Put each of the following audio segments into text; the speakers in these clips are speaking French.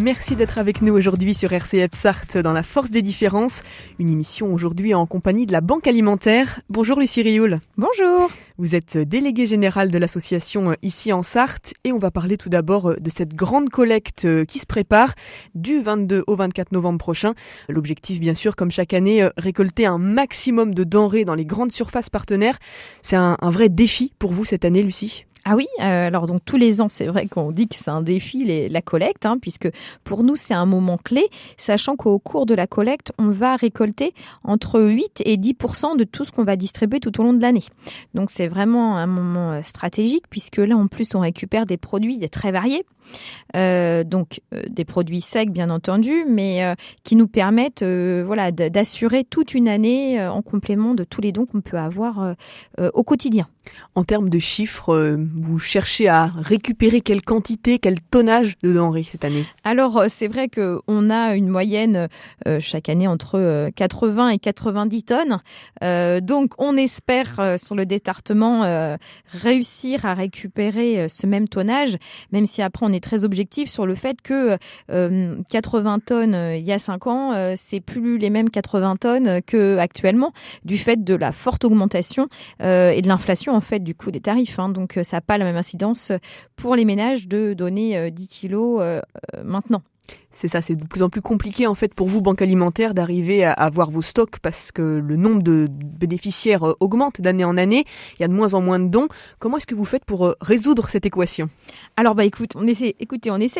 Merci d'être avec nous aujourd'hui sur RCF Sarthe dans La Force des Différences. Une émission aujourd'hui en compagnie de la Banque Alimentaire. Bonjour Lucie Rioul. Bonjour. Vous êtes déléguée générale de l'association ici en Sarthe et on va parler tout d'abord de cette grande collecte qui se prépare du 22 au 24 novembre prochain. L'objectif bien sûr, comme chaque année, récolter un maximum de denrées dans les grandes surfaces partenaires. C'est un vrai défi pour vous cette année, Lucie ? Ah oui, alors donc tous les ans, c'est vrai qu'on dit que c'est un défi, la collecte, puisque pour nous, c'est un moment clé, sachant qu'au cours de la collecte, on va récolter entre 8 et 10% de tout ce qu'on va distribuer tout au long de l'année. Donc c'est vraiment un moment stratégique, puisque là, en plus, on récupère des produits très variés. Des produits secs bien entendu, mais qui nous permettent d'assurer toute une année en complément de tous les dons qu'on peut avoir au quotidien. En termes de chiffres, vous cherchez à récupérer quelle quantité, quel tonnage de denrées cette année ? Alors c'est vrai qu'on a une moyenne chaque année entre 80 et 90 tonnes. Donc on espère sur le département réussir à récupérer ce même tonnage, même si après on est très objectif sur le fait que 80 tonnes il y a 5 ans, c'est plus les mêmes 80 tonnes qu'actuellement, du fait de la forte augmentation et de l'inflation en fait du coût des tarifs. Donc ça n'a pas la même incidence pour les ménages de donner 10 kilos maintenant. C'est ça, c'est de plus en plus compliqué en fait pour vous, Banque Alimentaire, d'arriver à avoir vos stocks parce que le nombre de bénéficiaires augmente d'année en année. Il y a de moins en moins de dons. Comment est-ce que vous faites pour résoudre cette équation ? Alors on essaye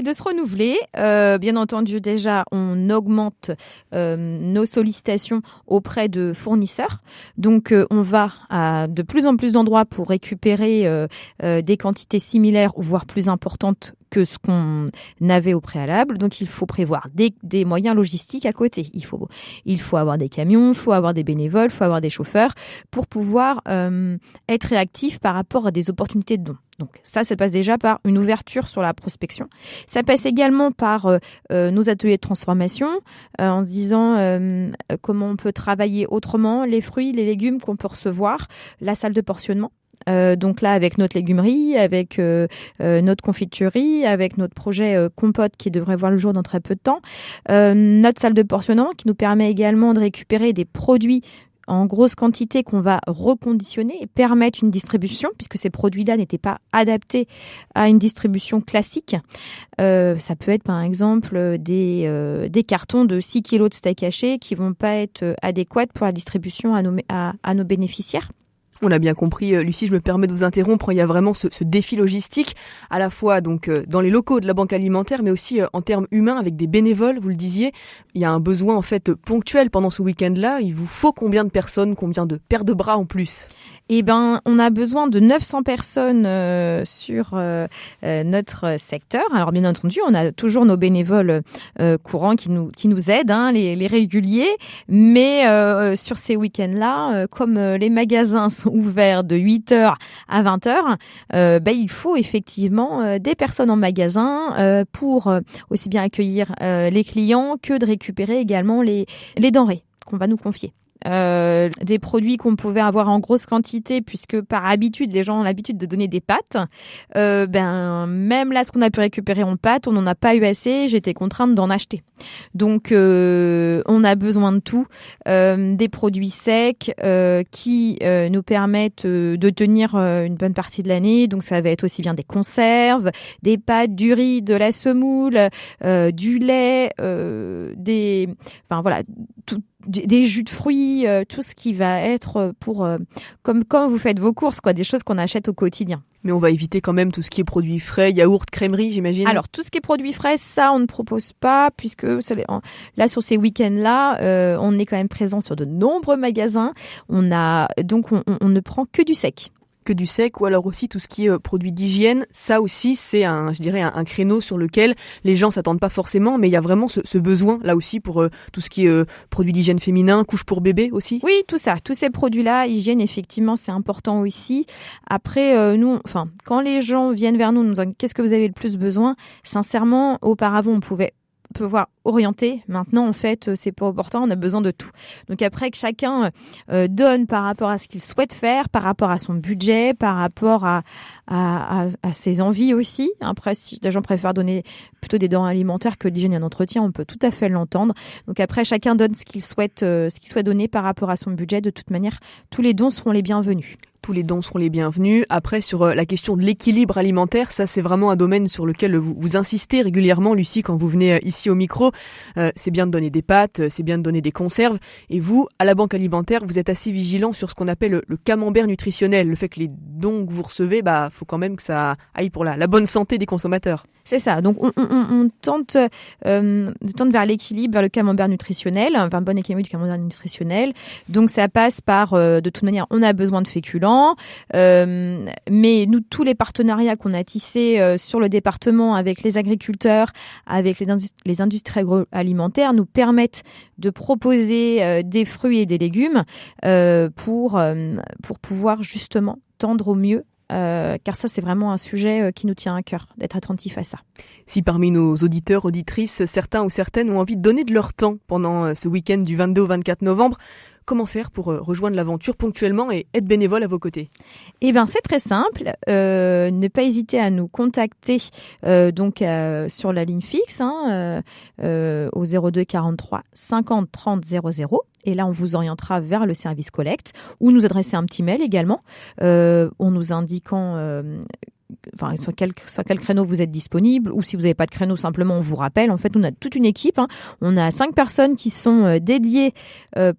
de se renouveler. Bien entendu, déjà, on augmente nos sollicitations auprès de fournisseurs. Donc, on va à de plus en plus d'endroits pour récupérer des quantités similaires ou voire plus importantes que ce qu'on avait au préalable. Donc, il faut prévoir des moyens logistiques à côté. Il faut avoir des camions, il faut avoir des bénévoles, il faut avoir des chauffeurs pour pouvoir être réactif par rapport à des opportunités de dons. Donc ça passe déjà par une ouverture sur la prospection. Ça passe également par nos ateliers de transformation en se disant comment on peut travailler autrement les fruits, les légumes qu'on peut recevoir, la salle de portionnement. Donc là, avec notre légumerie, avec notre confiturerie, avec notre projet compote qui devrait voir le jour dans très peu de temps, notre salle de portionnement qui nous permet également de récupérer des produits en grosse quantité qu'on va reconditionner et permettre une distribution, puisque ces produits-là n'étaient pas adaptés à une distribution classique. Ça peut être par exemple des cartons de 6 kilos de steak haché qui vont pas être adéquats pour la distribution à nos bénéficiaires. On a bien compris, Lucie, je me permets de vous interrompre, il y a vraiment ce défi logistique, à la fois donc dans les locaux de la Banque Alimentaire, mais aussi en termes humains avec des bénévoles, vous le disiez. Il y a un besoin en fait ponctuel pendant ce week-end-là. Il vous faut combien de personnes, combien de paires de bras en plus ? On a besoin de 900 personnes sur notre secteur. Alors bien entendu, on a toujours nos bénévoles courants qui nous aident, les réguliers. Mais sur ces week-ends-là, comme les magasins sont ouverts de 8h à 20h, il faut effectivement des personnes en magasin pour aussi bien accueillir les clients que de récupérer également les denrées qu'on va nous confier. Des produits qu'on pouvait avoir en grosse quantité puisque par habitude les gens ont l'habitude de donner des pâtes, même là ce qu'on a pu récupérer en pâtes, on n'en a pas eu assez, j'étais contrainte d'en acheter. Donc on a besoin de tout, des produits secs qui nous permettent de tenir une bonne partie de l'année. Donc ça va être aussi bien des conserves, des pâtes, du riz, de la semoule, du lait, des jus de fruits, tout ce qui va être pour comme quand vous faites vos courses, des choses qu'on achète au quotidien. Mais on va éviter quand même tout ce qui est produits frais, yaourt, crèmerie, j'imagine. Alors tout ce qui est produits frais, ça on ne propose pas puisque là sur ces week-ends-là, on est quand même présent sur de nombreux magasins. On ne prend que du sec. Que du sec, ou alors aussi tout ce qui est produits d'hygiène. Ça aussi, c'est un créneau sur lequel les gens s'attendent pas forcément, mais il y a vraiment ce besoin là aussi pour tout ce qui est produits d'hygiène féminin, couches pour bébé aussi. Oui, tout ça, tous ces produits-là, hygiène effectivement, c'est important aussi. Après, quand les gens viennent vers nous, nous disant qu'est-ce que vous avez le plus besoin, sincèrement, auparavant, on pouvait pouvoir orienter. Maintenant, en fait, c'est pas opportun, on a besoin de tout. Donc après, que chacun donne par rapport à ce qu'il souhaite faire, par rapport à son budget, par rapport à ses envies aussi. Après, si les gens préfèrent donner plutôt des denrées alimentaires que de l'hygiène et d'entretien, on peut tout à fait l'entendre. Donc après, chacun donne ce qu'il souhaite donner par rapport à son budget. De toute manière, tous les dons seront les bienvenus. Tous les dons seront les bienvenus. Après, sur la question de l'équilibre alimentaire, ça c'est vraiment un domaine sur lequel vous insistez régulièrement, Lucie, quand vous venez ici au micro. C'est bien de donner des pâtes, c'est bien de donner des conserves. Et vous, à la Banque Alimentaire, vous êtes assez vigilant sur ce qu'on appelle le camembert nutritionnel. Le fait que les dons que vous recevez, faut quand même que ça aille pour la bonne santé des consommateurs. C'est ça. Donc on tente vers l'équilibre, vers le camembert nutritionnel, enfin un bon équilibre du camembert nutritionnel. Donc ça passe par, de toute manière, on a besoin de féculents. Mais nous, tous les partenariats qu'on a tissés sur le département avec les agriculteurs, avec les industries agroalimentaires, nous permettent de proposer des fruits et des légumes pour pouvoir justement tendre au mieux. Car ça, c'est vraiment un sujet qui nous tient à cœur, d'être attentif à ça. Si parmi nos auditeurs, auditrices, certains ou certaines ont envie de donner de leur temps pendant ce week-end du 22 au 24 novembre, comment faire pour rejoindre l'aventure ponctuellement et être bénévole à vos côtés? Eh bien, c'est très simple. Ne pas hésiter à nous contacter sur la ligne fixe au 02 43 50 30 00. Et là, on vous orientera vers le service collecte ou nous adresser un petit mail également en nous indiquant sur quel créneau vous êtes disponible, ou si vous n'avez pas de créneau, simplement on vous rappelle. En fait, on a toute une équipe. On a 5 personnes qui sont dédiées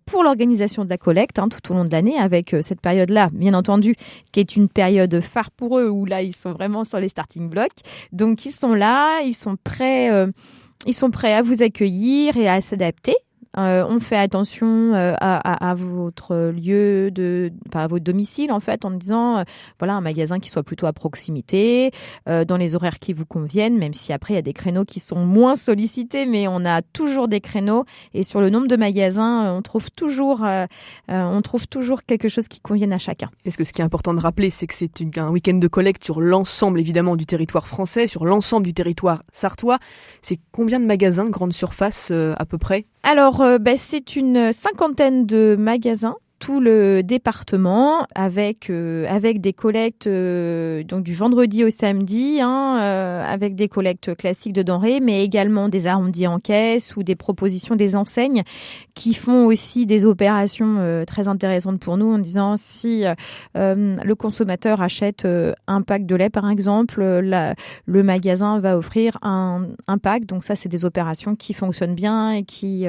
pour l'organisation de la collecte tout au long de l'année, avec cette période-là, bien entendu, qui est une période phare pour eux, où là, ils sont vraiment sur les starting blocks. Donc, ils sont là, ils sont prêts à vous accueillir et à s'adapter. On fait attention à votre lieu à votre domicile, en fait, en disant un magasin qui soit plutôt à proximité, dans les horaires qui vous conviennent, même si après il y a des créneaux qui sont moins sollicités, mais on a toujours des créneaux, et sur le nombre de magasins, on trouve toujours quelque chose qui convienne à chacun. Est-ce que ce qui est important de rappeler, c'est que c'est un week-end de collecte sur l'ensemble évidemment du territoire français, sur l'ensemble du territoire sarthois. C'est combien de magasins, grande surface à peu près? Alors, c'est une 50aine de magasins, tout le département, avec des collectes donc du vendredi au samedi, avec des collectes classiques de denrées, mais également des arrondis en caisse ou des propositions des enseignes qui font aussi des opérations très intéressantes pour nous, en disant si le consommateur achète un pack de lait par exemple, le magasin va offrir un pack. Donc ça, c'est des opérations qui fonctionnent bien et qui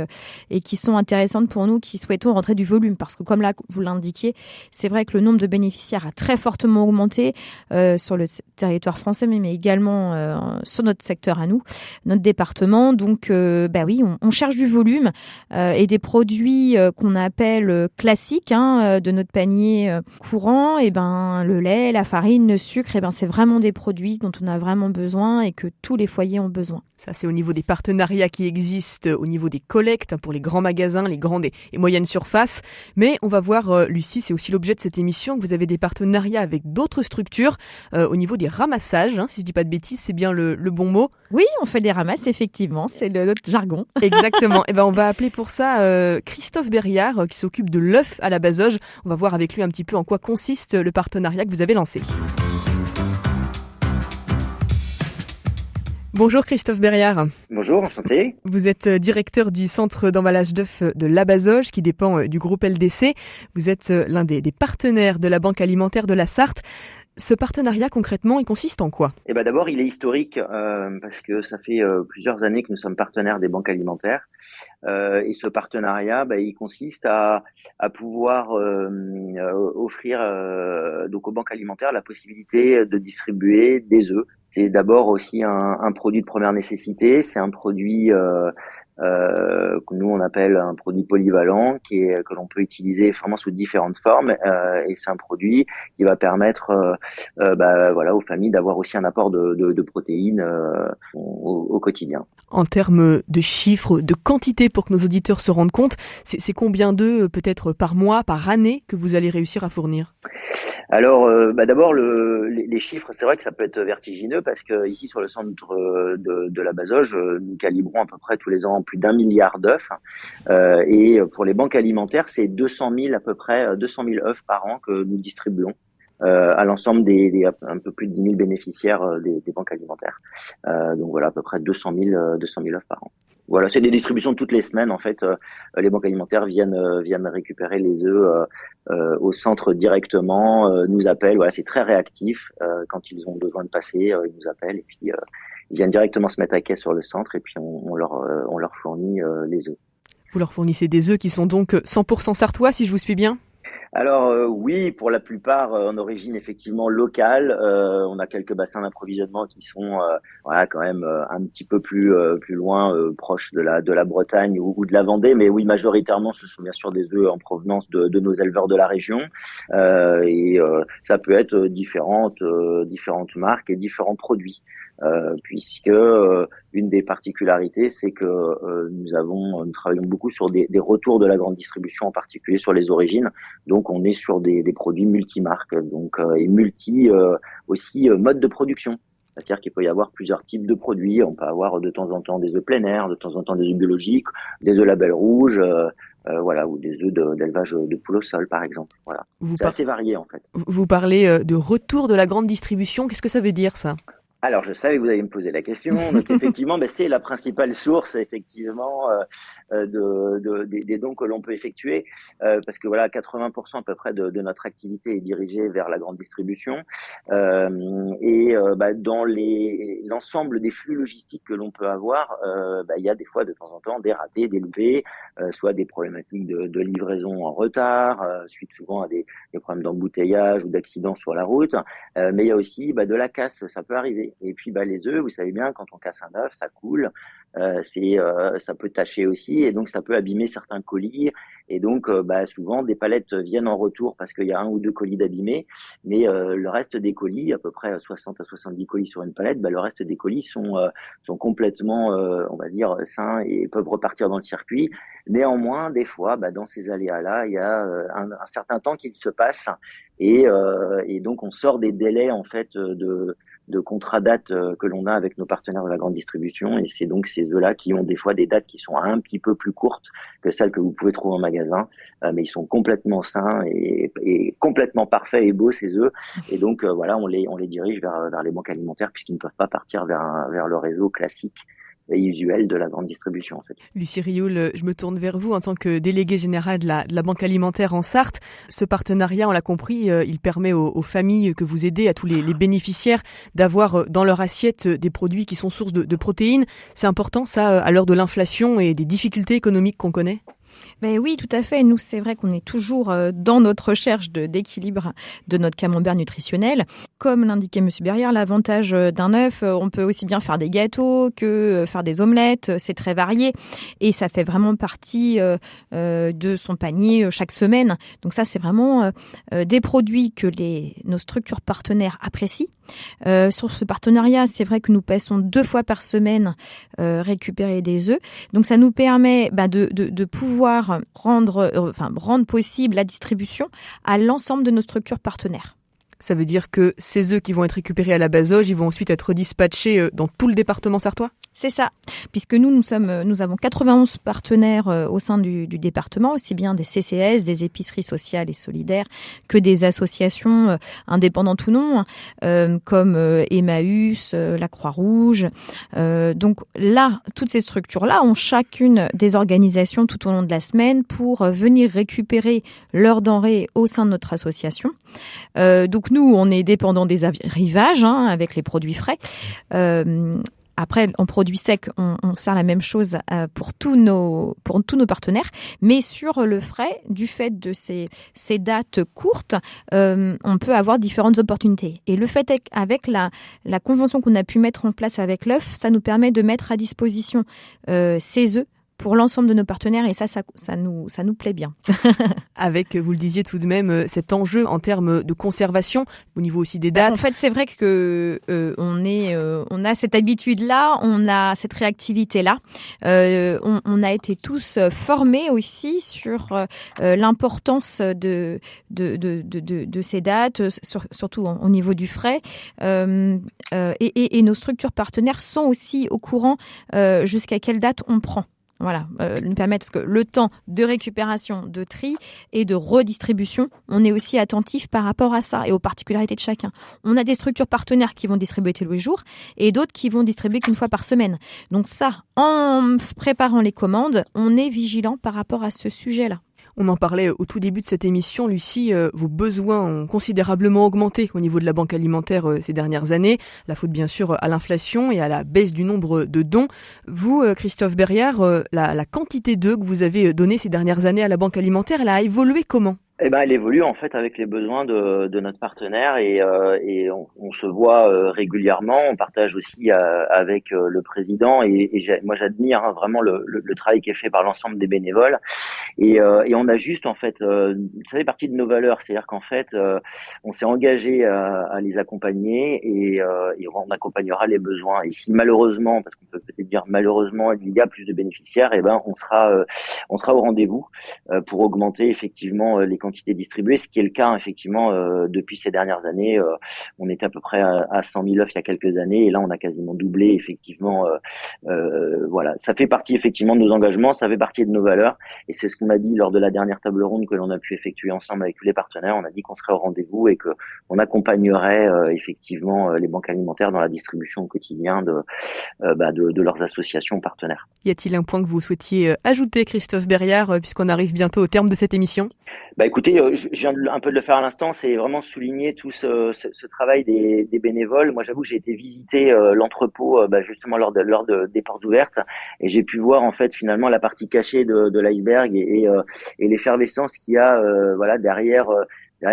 sont intéressantes pour nous qui souhaitons rentrer du volume, parce que comme là vous l'indiquiez, c'est vrai que le nombre de bénéficiaires a très fortement augmenté sur le territoire français, mais également sur notre secteur à nous, notre département. Donc oui, on cherche du volume et des produits qu'on appelle classiques de notre panier courant. Et le lait, la farine, le sucre, c'est vraiment des produits dont on a vraiment besoin et que tous les foyers ont besoin. Ça, c'est au niveau des partenariats qui existent, au niveau des collectes pour les grands magasins, les grandes et moyennes surfaces. Mais on va voir, Lucie, c'est aussi l'objet de cette émission, que vous avez des partenariats avec d'autres structures au niveau des ramassages. Si je dis pas de bêtises, c'est bien le bon mot. Oui, on fait des ramasses, effectivement, c'est notre jargon. Exactement. Et on va appeler pour ça Christophe Berriard, qui s'occupe de l'œuf à la Bazoge. On va voir avec lui un petit peu en quoi consiste le partenariat que vous avez lancé. Bonjour Christophe Berriard. Bonjour, enchanté. Vous êtes directeur du centre d'emballage d'œufs de la Bazoge, qui dépend du groupe LDC. Vous êtes l'un des partenaires de la Banque Alimentaire de la Sarthe. Ce partenariat, concrètement, il consiste en quoi? D'abord, il est historique parce que ça fait plusieurs années que nous sommes partenaires des banques alimentaires. Et ce partenariat, il consiste à pouvoir offrir donc aux banques alimentaires la possibilité de distribuer des œufs. C'est d'abord aussi un produit de première nécessité. C'est un produit que nous on appelle un produit polyvalent, que l'on peut utiliser vraiment sous différentes formes, et c'est un produit qui va permettre voilà, aux familles d'avoir aussi un apport de protéines au quotidien. En termes de chiffres, de quantité pour que nos auditeurs se rendent compte, c'est combien d'œufs peut-être par mois, par année que vous allez réussir à fournir? Alors, d'abord, les chiffres, c'est vrai que ça peut être vertigineux parce que ici, sur le centre de la Bazoge, nous calibrons à peu près tous les ans plus d'1 milliard d'œufs. Et pour les banques alimentaires, c'est 200 000 à peu près, 200 000 œufs par an que nous distribuons à l'ensemble des un peu plus de 10 000 bénéficiaires des banques alimentaires. Donc voilà, à peu près 200 000 œufs par an. Voilà, c'est des distributions toutes les semaines. En fait, les banques alimentaires viennent récupérer les œufs au centre directement, nous appellent. Voilà, c'est très réactif. Quand ils ont besoin de passer, ils nous appellent et puis ils viennent directement se mettre à quai sur le centre et puis on leur fournit les œufs. Vous leur fournissez des œufs qui sont donc 100% sartois, si je vous suis bien? Alors oui, pour la plupart en origine effectivement locale. On a quelques bassins d'approvisionnement qui sont voilà, quand même un petit peu plus loin, proches de la Bretagne ou de la Vendée, mais oui, majoritairement ce sont bien sûr des œufs en provenance de nos éleveurs de la région, et ça peut être différentes marques et différents produits, puisque une des particularités, c'est que nous travaillons beaucoup sur des retours de la grande distribution, en particulier sur les origines. Donc on est sur des produits multimarques, donc et aussi mode de production. C'est-à-dire qu'il peut y avoir plusieurs types de produits. On peut avoir de temps en temps des œufs plein air, de temps en temps des œufs biologiques, des œufs label rouge, voilà, ou des œufs d'élevage de poules au sol, par exemple. Voilà. C'est assez varié en fait. Vous parlez de retour de la grande distribution. Qu'est-ce que ça veut dire, ça? Alors, je savais que vous alliez me poser la question. Donc, effectivement, c'est la principale source, effectivement, des dons que l'on peut effectuer, parce que voilà, 80% à peu près de notre activité est dirigée vers la grande distribution, et dans l'ensemble des flux logistiques que l'on peut avoir, il y a des fois de temps en temps des ratés, des loupés, soit des problématiques de livraison en retard, suite souvent à des problèmes d'embouteillage ou d'accidents sur la route, mais il y a aussi de la casse, ça peut arriver. Et puis les œufs, vous savez bien, quand on casse un œuf, ça coule, ça peut tacher aussi, et donc ça peut abîmer certains colis. Et donc souvent des palettes viennent en retour parce qu'il y a 1 ou 2 colis d'abîmés, mais le reste des colis, à peu près 60 à 70 colis sur une palette, le reste des colis sont complètement, on va dire, sains et peuvent repartir dans le circuit. Néanmoins, des fois, dans ces aléas-là, il y a un certain temps qu'il se passe, et donc on sort des délais en fait de contrat date que l'on a avec nos partenaires de la grande distribution, et c'est donc ces œufs-là qui ont des fois des dates qui sont un petit peu plus courtes que celles que vous pouvez trouver en magasin, mais ils sont complètement sains et complètement parfaits et beaux, ces œufs, et donc voilà, on les dirige vers les banques alimentaires, puisqu'ils ne peuvent pas partir vers le réseau classique et usuel de la grande distribution, en fait. Lucie Rioul, je me tourne vers vous en tant que déléguée générale de la Banque alimentaire en Sarthe. Ce partenariat, on l'a compris, il permet aux familles que vous aidez, à tous les bénéficiaires, d'avoir dans leur assiette des produits qui sont sources de protéines. C'est important, ça, à l'heure de l'inflation et des difficultés économiques qu'on connaît? Ben oui, tout à fait. Nous, c'est vrai qu'on est toujours dans notre recherche d'équilibre de notre camembert nutritionnel. Comme l'indiquait M. Berrière, l'avantage d'un œuf, on peut aussi bien faire des gâteaux que faire des omelettes. C'est très varié et ça fait vraiment partie de son panier chaque semaine. Donc ça, c'est vraiment des produits que nos structures partenaires apprécient. Sur ce partenariat, c'est vrai que nous passons 2 fois par semaine récupérer des œufs. Donc ça nous permet de pouvoir rendre possible la distribution à l'ensemble de nos structures partenaires. Ça veut dire que ces œufs qui vont être récupérés à la Bazoge, ils vont ensuite être redispatchés dans tout le département sartois? C'est ça, puisque nous avons 91 partenaires au sein du département, aussi bien des CCS, des épiceries sociales et solidaires, que des associations indépendantes ou non, comme Emmaüs, la Croix-Rouge. Donc là, toutes ces structures-là ont chacune des organisations tout au long de la semaine pour venir récupérer leurs denrées au sein de notre association. Donc nous, on est dépendant des arrivages avec les produits frais. Après, en produits secs, on sert la même chose pour tous nos partenaires, mais sur le frais, du fait de ces dates courtes, on peut avoir différentes opportunités. Et le fait avec la convention qu'on a pu mettre en place avec l'œuf, ça nous permet de mettre à disposition ces œufs pour l'ensemble de nos partenaires et ça nous plaît bien. Avec, vous le disiez tout de même, cet enjeu en termes de conservation, au niveau aussi des dates. En fait, c'est vrai que on a cette habitude-là, on a cette réactivité-là. On a été tous formés aussi sur l'importance de ces dates, surtout au niveau du frais. Et nos structures partenaires sont aussi au courant jusqu'à quelle date on prend. Voilà, nous permettre, parce que le temps de récupération, de tri et de redistribution, on est aussi attentif par rapport à ça et aux particularités de chacun. On a des structures partenaires qui vont distribuer tous les jours et d'autres qui vont distribuer qu'une fois par semaine. Donc ça, en préparant les commandes, on est vigilant par rapport à ce sujet-là. On en parlait au tout début de cette émission, Lucie, vos besoins ont considérablement augmenté au niveau de la banque alimentaire ces dernières années, la faute bien sûr à l'inflation et à la baisse du nombre de dons. Vous, Christophe Berriard, la quantité d'œufs que vous avez donnée ces dernières années à la banque alimentaire, elle a évolué comment ? Elle évolue en fait avec les besoins de notre partenaire et on se voit régulièrement. On partage aussi avec le président et moi j'admire vraiment le travail qui est fait par l'ensemble des bénévoles et on ajuste en fait. Ça fait partie de nos valeurs, c'est-à-dire qu'en fait on s'est engagé à les accompagner et on accompagnera les besoins. Et si malheureusement, parce qu'on peut peut-être dire malheureusement, il y a plus de bénéficiaires, on sera au rendez-vous pour augmenter effectivement les quantités distribuées, ce qui est le cas effectivement depuis ces dernières années. On était à peu près à 100 000 œufs il y a quelques années et là on a quasiment doublé effectivement. Voilà, ça fait partie effectivement de nos engagements, ça fait partie de nos valeurs et c'est ce qu'on a dit lors de la dernière table ronde que l'on a pu effectuer ensemble avec tous les partenaires. On a dit qu'on serait au rendez-vous et que on accompagnerait effectivement les banques alimentaires dans la distribution au quotidien de leurs associations partenaires. Y a-t-il un point que vous souhaitiez ajouter, Christophe Berriard, puisqu'on arrive bientôt au terme de cette émission ? Écoutez, je viens un peu de le faire à l'instant, c'est vraiment souligner tout ce travail des bénévoles. Moi, j'avoue que j'ai été visiter l'entrepôt justement lors des portes ouvertes et j'ai pu voir en fait finalement la partie cachée de l'iceberg et l'effervescence qu'il y a derrière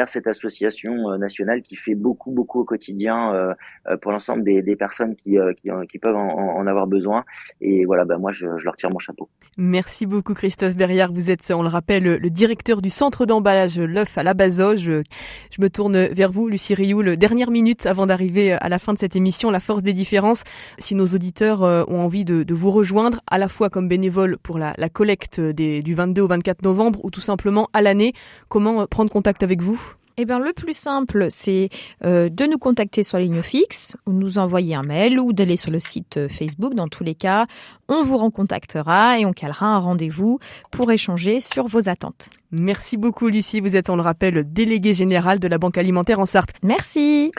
cette association nationale qui fait beaucoup au quotidien pour l'ensemble des personnes qui peuvent en avoir besoin. Et voilà, moi je leur tire mon chapeau. Merci beaucoup Christophe Berriard. Vous êtes, on le rappelle, le directeur du centre d'emballage L'œuf à la Bazoge. Je me tourne vers vous, Lucie Rioul. Dernière minute avant d'arriver à la fin de cette émission, la force des différences. Si nos auditeurs ont envie de vous rejoindre, à la fois comme bénévole pour la collecte du 22 au 24 novembre ou tout simplement à l'année, comment prendre contact avec vous ? Le plus simple, c'est de nous contacter sur la ligne fixe ou nous envoyer un mail ou d'aller sur le site Facebook. Dans tous les cas, on vous recontactera et on calera un rendez-vous pour échanger sur vos attentes. Merci beaucoup Lucie, vous êtes, on le rappelle, déléguée générale de la Banque Alimentaire en Sarthe. Merci.